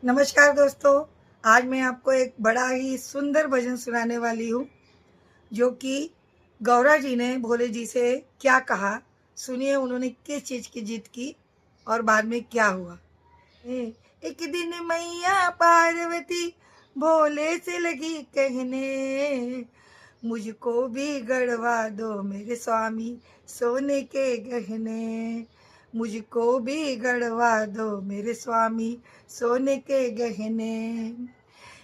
नमस्कार दोस्तों। आज मैं आपको एक बड़ा ही सुंदर भजन सुनाने वाली हूँ, जो कि गौरा जी ने भोले जी से क्या कहा। सुनिए उन्होंने किस चीज़ की जिद की और बाद में क्या हुआ। एक दिन मैया पार्वती भोले से लगी कहने, मुझको भी गढ़वा दो मेरे स्वामी सोने के गहने। मुझको भी गढ़वा दो मेरे स्वामी सोने के गहने।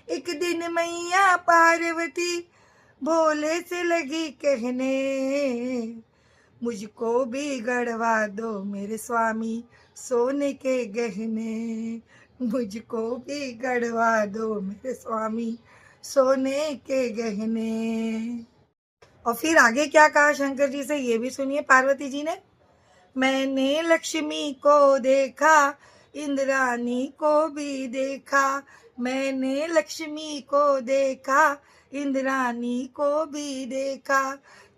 एक दिन मैया पार्वती भोले से लगी कहने, मुझको भी गढ़वा दो मेरे स्वामी सोने के गहने। मुझको भी गढ़वा दो मेरे स्वामी सोने के गहने। और फिर आगे क्या कहा शंकर जी से, ये भी सुनिए पार्वती जी ने। मैंने लक्ष्मी को देखा, इंद्राणी को भी देखा। मैंने लक्ष्मी को देखा, इंद्राणी को भी देखा।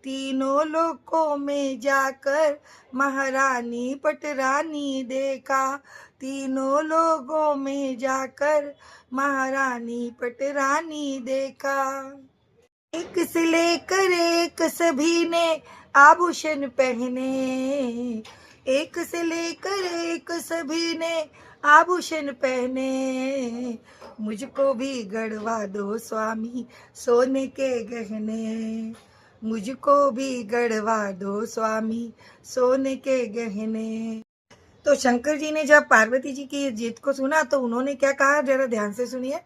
तीनों लोकों में जाकर महारानी पटरानी देखा। तीनों लोगों में जाकर महारानी पटरानी देखा। एक से लेकर एक सभी ने आभूषण पहने। एक से लेकर एक सभी ने आभूषण पहने। मुझको भी गढ़वा दो स्वामी सोने के गहने। मुझको भी गढ़वा दो स्वामी सोने के गहने। तो शंकर जी ने जब पार्वती जी की जिद को सुना तो उन्होंने क्या कहा, जरा ध्यान से सुनिए।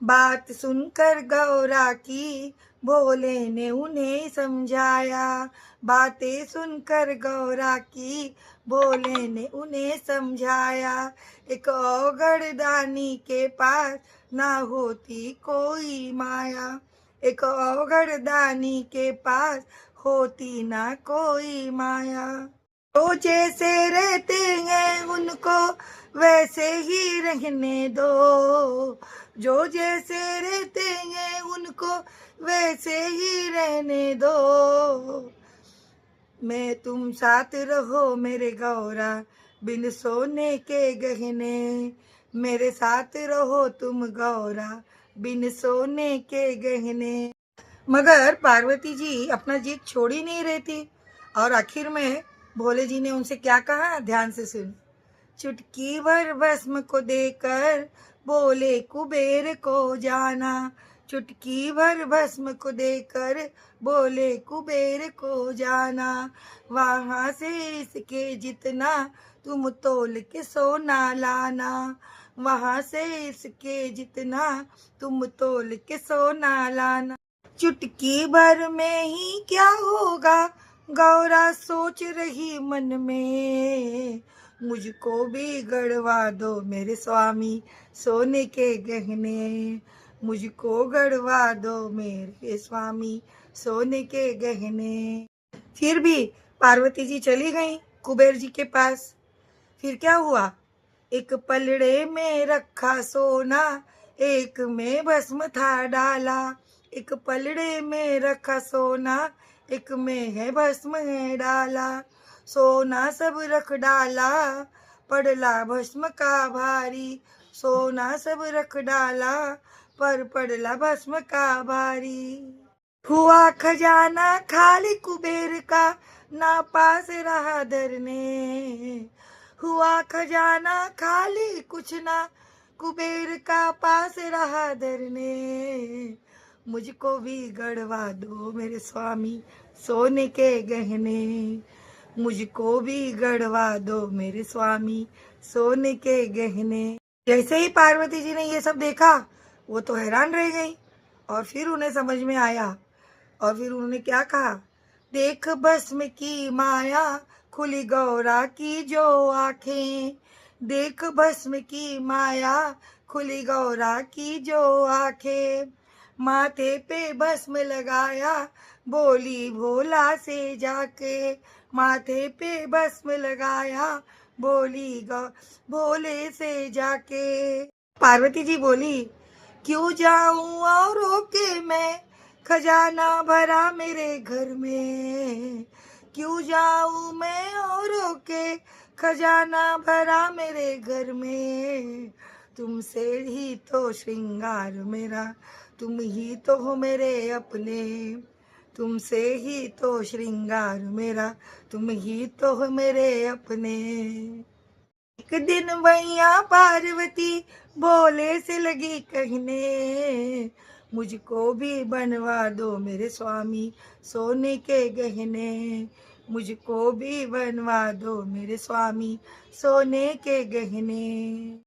बात सुनकर गौरा की भोले ने उन्हें समझाया। बातें सुनकर गौरा की भोले ने उन्हें समझाया। एक औगड़ दानी के पास ना होती कोई माया। एक औगड़ दानी के पास होती ना कोई माया। तो जैसे रहते हैं उनको वैसे ही रहने दो। जो जैसे रहते हैं उनको वैसे ही रहने दो। मैं तुम साथ रहो मेरे गौरा बिन सोने के गहने। मेरे साथ रहो तुम गौरा बिन सोने के गहने। मगर पार्वती जी अपना जिद छोड़ ही नहीं रही थी और आखिर में भोले जी ने उनसे क्या कहा, ध्यान से सुन। चुटकी भर भस्म को देकर बोले कुबेर को जाना। चुटकी भर भस्म को देकर बोले कुबेर को जाना। वहां से इसके जितना तुम तोल के सोना लाना। वहां से इसके जितना तुम तोल के सोना लाना। चुटकी भर में ही क्या होगा, गौरा सोच रही मन में। मुझको भी गढ़वा दो मेरे स्वामी सोने के गहने। मुझको गढ़वा दो मेरे स्वामी सोने के गहने। फिर भी पार्वती जी चली गई कुबेर जी के पास। फिर क्या हुआ, एक पलड़े में रखा सोना, एक में भस्म था डाला। एक पलड़े में रखा सोना, एक में है भस्म है डाला। सोना सब रख डाला, पड़ला भस्म का भारी। सोना सब रख डाला, पर पड़ला भस्म का भारी। हुआ खजाना खाली कुबेर का, ना पास रहा धरने। हुआ खजाना खाली कुछ ना कुबेर का पास रहा धरने। मुझको भी गढ़वा दो मेरे स्वामी सोने के गहने। मुझको भी गढ़वा दो मेरे स्वामी सोने के गहने। जैसे ही पार्वती जी ने ये सब देखा वो तो हैरान रह गई और फिर उन्हें समझ में आया और फिर उन्होंने क्या कहा, देख भस्म की माया खुली गौरा की जो आंखें। देख भस्म की माया खुली गौरा की जो आंखें। माथे पे भस्म लगाया बोली भोला से जाके। माथे पे भस्म लगाया बोली भोले से जाके। पार्वती जी बोली, क्यों जाऊं औरों के मैं, खजाना भरा मेरे घर में। क्यों जाऊं मैं औरों के, खजाना भरा मेरे घर में। तुमसे ही तो श्रृंगार मेरा, तुम ही तो हो मेरे अपने, तुमसे ही तो श्रृंगार मेरा, तुम ही तो हो मेरे अपने। एक दिन मैया पार्वती भोले से लगी कहने, मुझको भी बनवा दो मेरे स्वामी सोने के गहने, मुझको भी बनवा दो मेरे स्वामी सोने के गहने।